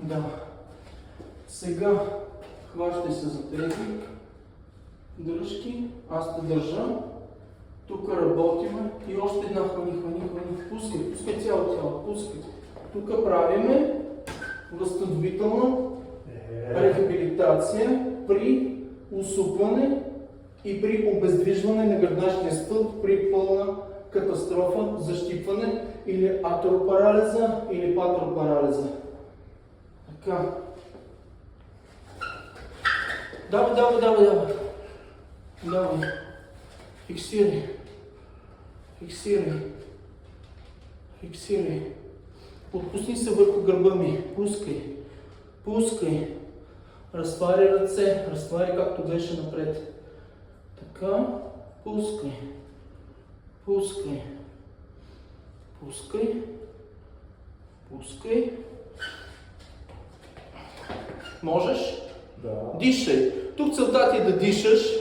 Да. Сега хващай се за тези дръжки, аз те държа. Тук работиме и още една хвани. Пускай цяло тяло, пускай. Тук правиме възстановителна рехабилитация при усупване и при обездвижване на гръдначния стълб при пълна катастрофа, защипване или атеропарализа или патропарализа. Така. Давай. Фиксирай. Отпусни се върху гърба ми. Пускай. Разтваряй ръце. Разтваряй както беше напред. Така. Пускай. Можеш? Да. Дишай. Тук целта ти е да дишаш.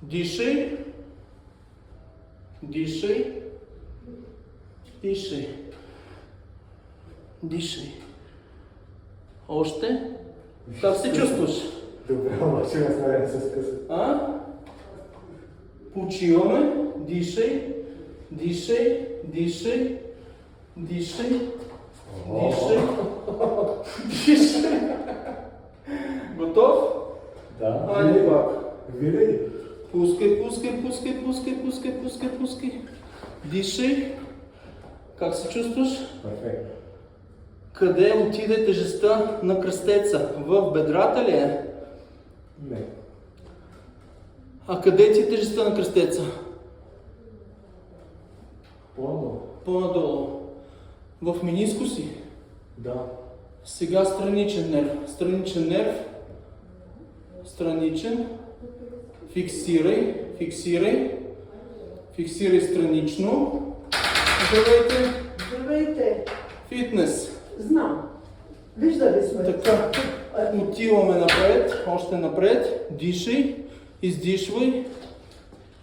Дишай. Още. Как се чувстваш? Добре, обаче ме сме да се скъса. Почиваме. Дишай. Готов? Да. Айде пак. Винаги. Пускай. Дишай. Как се чувстваш? Перфектно. Къде отиде тежестта на кръстеца? В бедрата ли е? Не. А къде ти е тежестта на кръстеца? По-надолу. По-надолу. В менискуси? Да. Сега страничен нерв. Страничен. Фиксирай странично. Здравейте! Фитнес. Знам. Виждали сме. Така. Отиваме напред. Още напред. Дишай. Издишвай.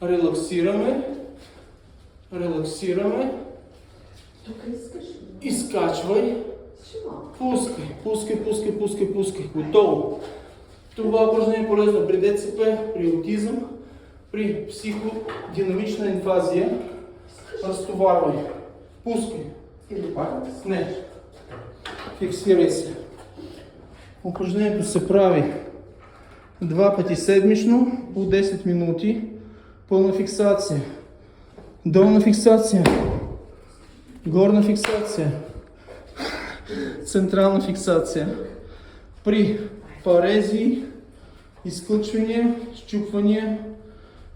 Релаксираме. Тук искаш ли? Изкачвай. Шима. Пускай. Готово. Това упражнение е полезно при ДЦП, при аутизъм, при психодинамична инфазия. Разтоварвай. Пускай. Или пак? Не. Фиксирай се. Упражнението се прави 2 пъти седмично по 10 минути. Пълна фиксация. Долна фиксация. Горна фиксация. Централна фиксация. При парези, изключвания, счупвания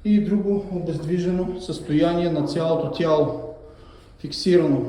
и друго обездвижено състояние на цялото тяло. Фиксирано.